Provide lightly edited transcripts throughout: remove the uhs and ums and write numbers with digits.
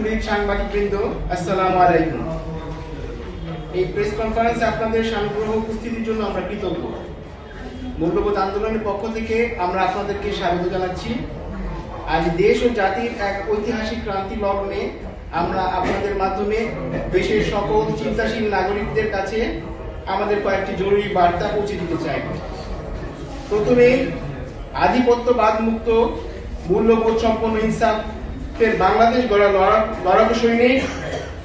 সুহৃদ সাংবাদিকবৃন্দ, আসসালামু আলাইকুম। এই প্রেস কনফারেন্সে আপনাদের সামগ্রহ উপস্থিতির জন্য আমরা কৃতজ্ঞ। মূল্যবোধ আন্দোলনের পক্ষ থেকে আমরা আপনাদেরকে স্বাগত জানাচ্ছি। আজ দেশ ও জাতির এক ঐতিহাসিক ক্রান্তি লগ্নে আমরা আপনাদের মাধ্যমে দেশের সকল চিন্তাশীল নাগরিকদের কাছে আমাদের কয়েকটি জরুরি বার্তা পৌঁছে দিতে চাই। প্রথমে, আধিপত্যবাদ মুক্ত মূল্যবোধ সম্পন্ন ইনসাফের বাংলাদেশ গড়া লড়াকু সৈনিক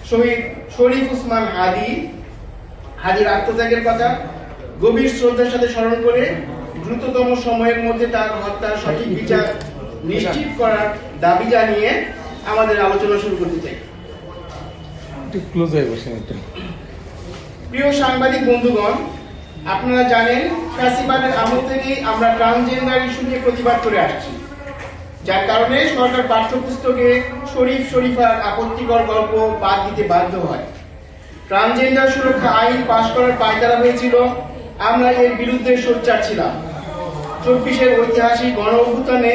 শহীদ শরীফ ওসমান হাদির আত্মত্যাগের কথা গভীর শ্রদ্ধার সাথে স্মরণ করে দ্রুততম সময়ের মধ্যে তার হত্যার সঠিক বিচার নিশ্চিত করার দাবি জানিয়ে আমাদের আলোচনা শুরু করতে চাই। প্রিয় সাংবাদিক বন্ধুগণ, আপনারা জানেন ফ্যাসিবাদের আমল থেকেই আমরা ট্রান্সজেন্ডার ইস্যু নিয়ে প্রতিবাদ করে আসছি, যার কারণে সরকার পাঠ্যপুস্তকে শরীফার আপত্তিকর গল্প বাদ দিতে বাধ্য হয়। ট্রান্সজেন্ডার সুরক্ষা আইন পাশ করার পায়তারা হয়েছিল, আমরা এর বিরুদ্ধে সোচ্চার ছিলাম। 24-এর ঐতিহাসিক গণ অভ্যুত্থানে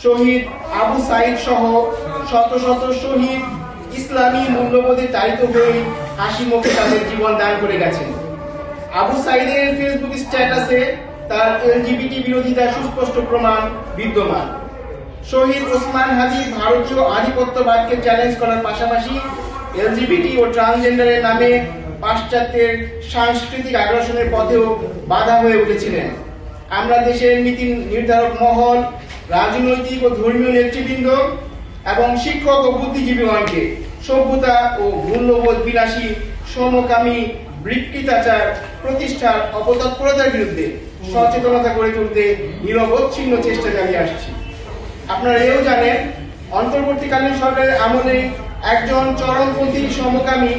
শহীদ আবু সাইদ সহ শত শত শহীদ ইসলামী মূল্যবোধে তাড়িত হয়ে হাসি মুখে তাদের জীবন দান করে গেছেন। আবু সাইদের ফেসবুক স্ট্যাটাসে তার এলজিবিটি বিরোধিতার সুস্পষ্ট প্রমাণ বিদ্যমান। শহীদ ওসমান হাদি ভারতীয় আধিপত্যবাদকে চ্যালেঞ্জ করার পাশাপাশি এলজিবিটি ও ট্রান্সজেন্ডারের নামে পাশ্চাত্যের সাংস্কৃতিক আগ্রাসনের পথেও বাধা হয়ে উঠেছিলেন। আমরা দেশের নীতি নির্ধারক মহল, রাজনৈতিক ও ধর্মীয় নেতৃবৃন্দ এবং শিক্ষক ও বুদ্ধিজীবীগণকে সভ্যতা ও মূল্যবোধ বিলাসী সমকামী বৃত্তিচার প্রতিষ্ঠার অপতৎপরতার বিরুদ্ধে সচেতনতা গড়ে তুলতে নিরবচ্ছিন্ন চেষ্টা চালিয়ে আসছি। আপনারা এও জানেন, অন্তর্বর্তীকালীন সরকারের আমলে একজন চরমপন্থী সমকামী,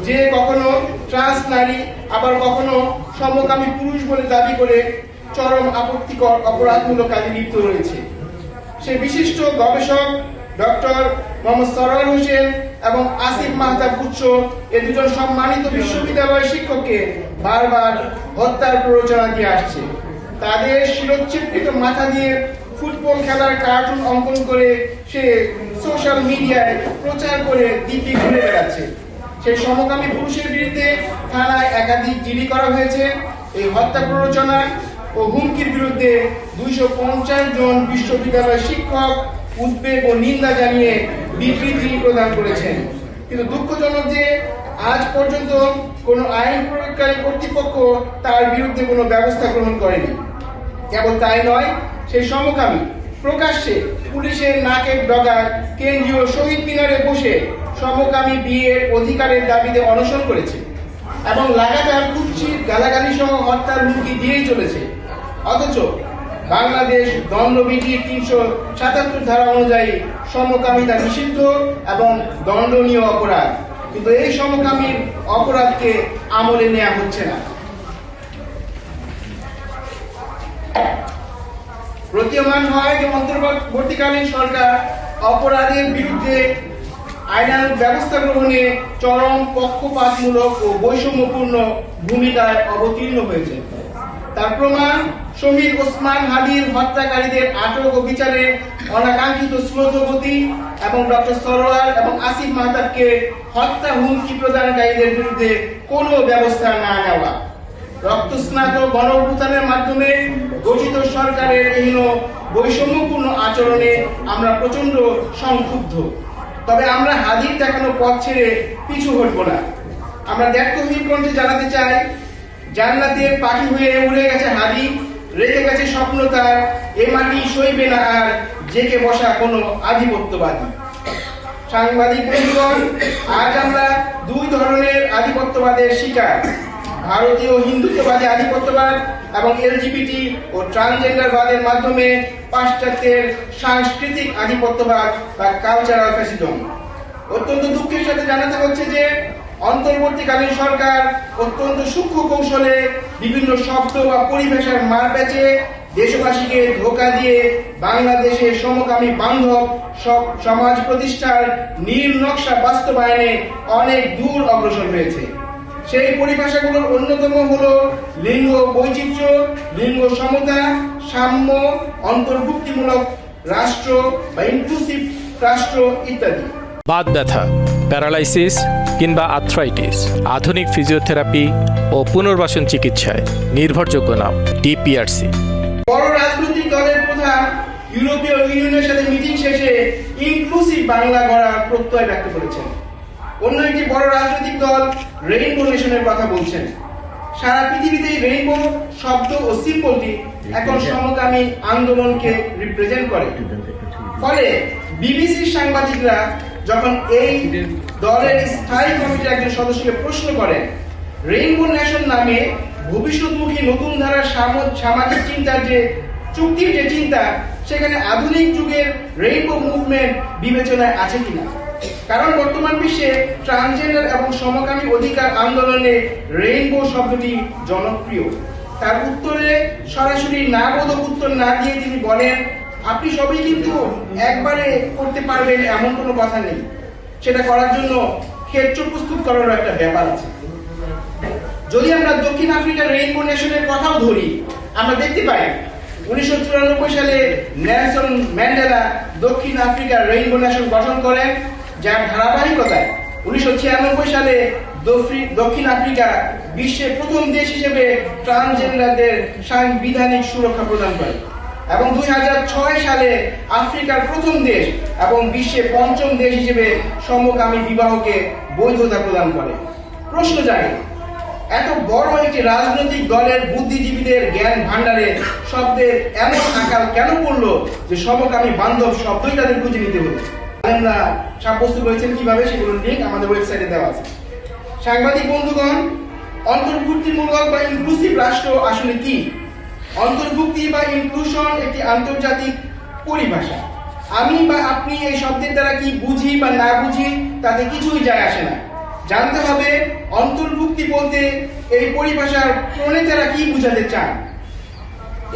যে কখনো ট্রান্স নারী আবার কখনো সমকামী পুরুষ বলে দাবি করে চরম আপত্তিকর অপরাধমূলক কাজে লিপ্ত রয়েছে। সে বিশিষ্ট গবেষক ডক্টর মোহাম্মদ সরওয়ার হোসেন এবং আসিফ মাহতাব উচ্চ এ দুজন সম্মানিত বিশ্ববিদ্যালয় শিক্ষককে বারবার হত্যার প্ররোচনা দিয়ে আসছে। তাদের শিরোচ্ছেদকৃত মাথা দিয়ে ফুটবল খেলার কার্টুন অঙ্কন করে সে সোশ্যাল মিডিয়ায় প্রচার করে দিব্যি ঘুরে বেড়াচ্ছে। সেই সমকামী পুরুষের বিরুদ্ধে থানায় একাধিক জিডি করা হয়েছে। এই হত্যা প্ররোচনা ও হুমকির বিরুদ্ধে 250 জন বিশ্ববিদ্যালয় শিক্ষক উদ্বেগ ও নিন্দা জানিয়ে বিবৃতি প্রদান করেছেন। কিন্তু দুঃখজনক যে আজ পর্যন্ত কোনো আইন প্রয়োগকারী কর্তৃপক্ষ তার বিরুদ্ধে কোনো ব্যবস্থা গ্রহণ করেনি। কেবল তাই নয়, সেই সমকামী প্রকাশ্যে পুলিশের নাকের ডগায় কেন্দ্রীয় শহীদ মিনারে বসে সমকামী বিয়ের অধিকারের দাবিতে অনশন করেছে এবং লাগাতার কুৎসিত গালাগালি সহ হত্যার হুমকি দিয়েই চলেছে। অথচ বাংলাদেশ দণ্ডবিধির 377 ধারা অনুযায়ী সমকামিতা নিষিদ্ধ এবং দণ্ডনীয় অপরাধ, কিন্তু এই সমকামীর অপরাধকে আমলে নেওয়া হচ্ছে না। প্রতীয়মান হয় যে অন্তর্বর্তীকালীন সরকার অপরাধের বিরুদ্ধে আইনানুগ ব্যবস্থা গ্রহণে চরম পক্ষপাতমূলক ও বৈষম্যপূর্ণ ভূমিকায় অবতীর্ণ হয়েছে। তার প্রমাণ শহীদ ওসমান হাদির হত্যাকারীদের আটক ও বিচারে অনাকাঙ্ক্ষিত স্লোধগতি এবং ডক্টর সরওয়ার এবং আসিফ মাহতাবকে হত্যা হুমকি প্রদানকারীদের বিরুদ্ধে কোনো ব্যবস্থা না নেওয়া। রক্তস্নাত গণ অভ্যুত্থানের মাধ্যমে গঠিত সরকারের এই বৈষম্যপূর্ণ আচরণে আমরা প্রচন্ড সংক্ষুব্ধ। তবে আমরা হাদির দেখানো পথ ছেড়ে পিছু হটব না। আমরা দ্ব্যর্থহীন কণ্ঠে জানাতে চাই, জান্নাতের পাখি হয়ে উড়ে গেছে হাদি, রেখে গেছে স্বপ্ন তার, এ মাটি সইবে না আর জেগে বসা কোনো আধিপত্যবাদী। সাংবাদিক বন্ধুগণ, আজ আমরা দুই ধরনের আধিপত্যবাদের শিকার: ভারতীয় হিন্দুত্ববাদী আধিপত্যবাদ এবং এলজিবিটি ও ট্রান্সজেন্ডারবাদের মাধ্যমে পাশ্চাত্যের সাংস্কৃতিক আধিপত্যবাদ বা কালচারাল ফ্যাসিজম। অত্যন্ত দুঃখের সাথে জানাতে হচ্ছে যে অন্তর্বর্তীকালীন সরকার অত্যন্ত সূক্ষ্ম কৌশলে বিভিন্ন শব্দ বা পরিভাষার মার প্যাচে দেশবাসীকে ধোঁকা দিয়ে বাংলাদেশের সমকামী বান্ধব সমাজ প্রতিষ্ঠার নীল নকশা বাস্তবায়নে অনেক দূর অগ্রসর হয়েছে। সেই পরিভাষাগুলোর অন্যতম হলো লিঙ্গ বৈচিত্র্য, লিঙ্গ সমতা, সাম্য, অন্তর্ভুক্তিমূলক রাষ্ট্র বা ইনক্লুসিভ রাষ্ট্র ইত্যাদি। বাত ব্যথা, প্যারালাইসিস কিংবা আর্থ্রাইটিস, আধুনিক ফিজিওথেরাপি ও পুনর্বাসন চিকিৎসায় নির্ভরযোগ্য নাম ডিপিআরসি। বড় রাজনৈতিক দলের প্রধান ইউরোপীয় ইউনিয়নের সাথে মিটিং শেষে ইনক্লুসিভ বাংলা গড়ার প্রত্যয় ব্যক্ত করেছেন। অন্য একটি বড় রাজনৈতিক দল রেইনবো নেশনের কথা বলছেন। সারা পৃথিবীতেই রেইনবো শব্দ ও সিম্বলটি এখন সমকামী আন্দোলনকে রিপ্রেজেন্ট করে। ফলে বিবিসির সাংবাদিকরা যখন এই দলের স্থায়ী কমিটির একজন সদস্যকে প্রশ্ন করেন রেইনবো নেশন নামে ভবিষ্যৎমুখী নতুন ধারার সামাজিক চিন্তার যে চুক্তির যে চিন্তা, সেখানে আধুনিক যুগের রেইনবো মুভমেন্ট বিবেচনায় আছে কিনা। কারণ বর্তমান বিশ্বে ট্রান্সজেন্ডার এবং সমকামী অধিকার আন্দোলনে রেইনবো শব্দটি জনপ্রিয়। তার উত্তরে সরাসরি না বোধক উত্তর না দিয়ে তিনি বলেন, আপনি সবই কিন্তু একবারে করতে পারবেন এমন কোনো কথা নেই, সেটা করার জন্য ক্ষেত্র প্রস্তুত করার একটা ব্যাপার আছে। যদি আমরা দক্ষিণ আফ্রিকার রেইনবো নেশনের কথাও ধরি, আমরা দেখতে পাই 1994 সালে নেলসন ম্যান্ডেলা দক্ষিণ আফ্রিকার রেইনবো নেশন গঠন করেন, যার ধারাবাহিকতায় 1996 সালে দক্ষিণ আফ্রিকা বিশ্বের প্রথম দেশ হিসেবে ট্রান্সজেন্ডারদের সাংবিধানিক সুরক্ষা প্রদান করে এবং 2006 সালে আফ্রিকার প্রথম দেশ এবং বিশ্বের পঞ্চম দেশ হিসেবে সমকামী বিবাহকে বৈধতা প্রদান করে। প্রশ্ন জাগে, এত বড় একটি রাজনৈতিক দলের বুদ্ধিজীবীদের জ্ঞান ভান্ডারে শব্দের এমন আকাল কেন পড়লো যে সমকামী বান্ধব শব্দই তাদের খুঁজে নিতে হলো? আমরা সাব্যস্ত করেছেন কিভাবে, সেগুলোর লিঙ্ক আমাদের ওয়েবসাইটে দেওয়া আছে। সাংবাদিক বন্ধুগণ, অন্তর্ভুক্তিমূলক বা ইনক্লুসিভ রাষ্ট্র আসলে কি? অন্তর্ভুক্তি বা ইনক্লুশন একটি আন্তর্জাতিক পরিভাষা। আমি বা আপনি এই শব্দের দ্বারা কি বুঝি বা না বুঝি তাতে কিছুই যায় আসে না। জানতে হবে অন্তর্ভুক্তি বলতে এই পরিভাষার প্রণেতারা কি বোঝাতে চান।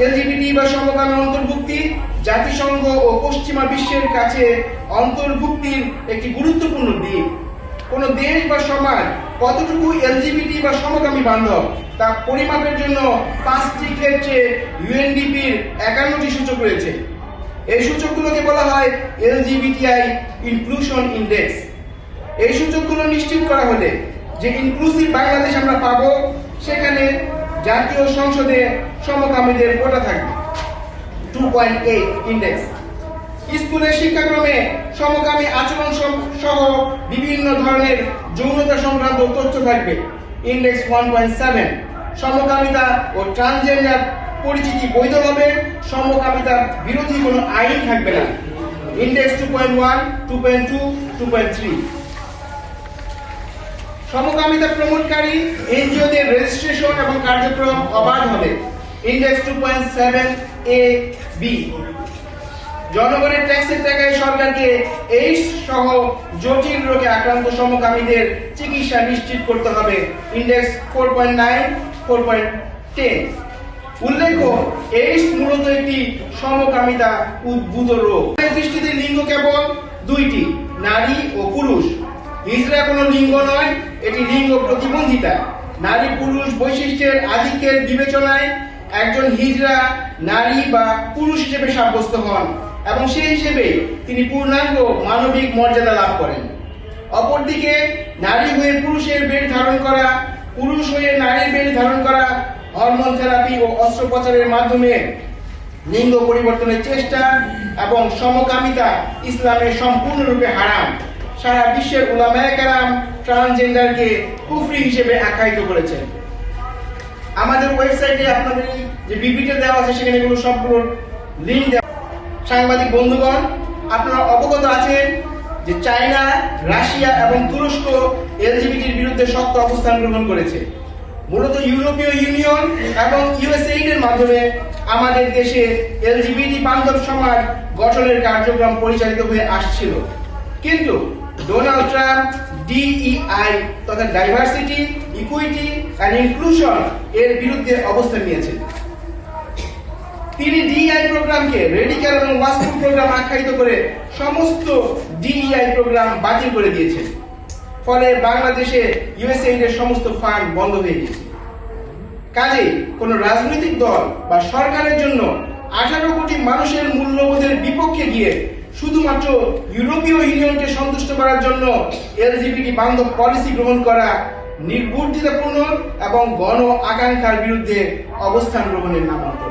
এলজিবিটি বা সমকামী অন্তর্ভুক্তি জাতিসংঘ ও পশ্চিমা বিশ্বের কাছে অন্তর্ভুক্তির একটি গুরুত্বপূর্ণ দিক। কোন দেশ বা সমাজ কতটুকু এলজিবিটি বা সমকামী বান্ধব তা পরিমাপের জন্য 5টি ক্ষেত্রে ইউএনডিপির 51টি সূচক রয়েছে। এই সূচকগুলোকে বলা হয় এলজিবিটিআই ইনক্লুশন ইন্ডেক্স। এই সূচকগুলো নিশ্চিত করা হলে যে ইনক্লুসিভ বাংলাদেশ আমরা পাবো, সেখানে জাতীয় সংসদে সমকামীদের কোটা থাকবে 2.8 ইন্ডেক্স। স্কুলের শিক্ষাক্রমে সমকামী আচরণ সহ বিভিন্ন ধরনের যৌনতা সংক্রান্ত তথ্য থাকবে ইন্ডেক্স 1.7। সমকামিতা ও ট্রান্সজেন্ডার পরিচিতি বৈধ হবে, সমকামিতা বিরোধী কোনো আইন থাকবে না ইন্ডেক্স 2.1, 2.2, 2.3। সমকামিতা প্রমোটকারী এনজিওদের রেজিস্ট্রেশন এবং কার্যক্রম অবাধ হবে ইন্ডেক্স 2.7 বি। জনগণের ট্যাক্সের টাকায় সরকারকে এইডস সহ জটিল রোগে আক্রান্ত সমকামীদের চিকিৎসা নিশ্চিত করতে হবে ইন্ডেক্স 4.9, 4.10। উল্লেখ্য, এইডস মূলত একটি সমকামিতা উদ্ভূত রোগ। দৃষ্টিতে লিঙ্গ কেবল দুইটি, নারী ও পুরুষ। হিজড়া কোনো লিঙ্গ নয়, এটি লিঙ্গ প্রতিবন্ধিতা। নারী পুরুষ বৈশিষ্ট্যের আধিক্যের বিবেচনায় একজন হিজড়া নারী বা পুরুষ হিসেবে সাব্যস্ত হন এবং সেই হিসেবে তিনি পূর্ণাঙ্গ মানবিক মর্যাদা লাভ করেন। অপরদিকে নারী হয়ে পুরুষের বেশ ধারণ করা, পুরুষ হয়ে নারীর বেশ ধারণ করা, হরমোন থেরাপি ও অস্ত্রোপচারের মাধ্যমে লিঙ্গ পরিবর্তনের চেষ্টা এবং সমকামিতা ইসলামে সম্পূর্ণরূপে হারাম। সারা বিশ্বের উলামায়ে কেরাম ট্রান্সজেন্ডারকে কুফরি হিসেবে আখ্যায়িত করেছেন। আমাদের ওয়েবসাইটে আপনাদের যে বিবৃতি দেওয়া আছে সেখানে এগুলো সবগুলো লিঙ্ক দেওয়া। সাংবাদিক বন্ধুগণ, আপনারা অবগত আছেন যে চায়না, রাশিয়া এবং তুরস্ক এলজিবিটির বিরুদ্ধে শক্ত অবস্থান গ্রহণ করেছে। মূলত ইউরোপীয় ইউনিয়ন এবং ইউএসএইড এর মাধ্যমে আমাদের দেশে এলজিবিটি বান্ধব সমাজ গঠনের কার্যক্রম পরিচালিত হয়ে আসছিল, কিন্তু ডোনাল্ড ট্রাম্প ডিইআই তথা ডাইভার্সিটি, ইকুইটি এন্ড ইনক্লুশন এর বিরুদ্ধে অবস্থান নিয়েছেন। তিনি ডিইআই প্রোগ্রামকে রেডিক্যাল এবং ওয়াস্টফুল প্রোগ্রাম আখ্যায়িত করে সমস্ত ডিইআই প্রোগ্রাম বাতিল করে দিয়েছেন। ফলে বাংলাদেশে ইউএসএইড এর সমস্ত ফান্ড বন্ধ হয়ে গেছে। কাজে কোন রাজনৈতিক দল বা সরকারের জন্য 18 কোটি মানুষের মূল্যবোধের বিপক্ষে গিয়ে শুধুমাত্র ইউরোপীয় ইউনিয়নকে সন্তুষ্ট করার জন্য এলজিবিটি বান্ধব পলিসি গ্রহণ করা নির্বুদ্ধিতাপূর্ণ এবং গণ আকাঙ্ক্ষার বিরুদ্ধে অবস্থান গ্রহণের নামান্তর।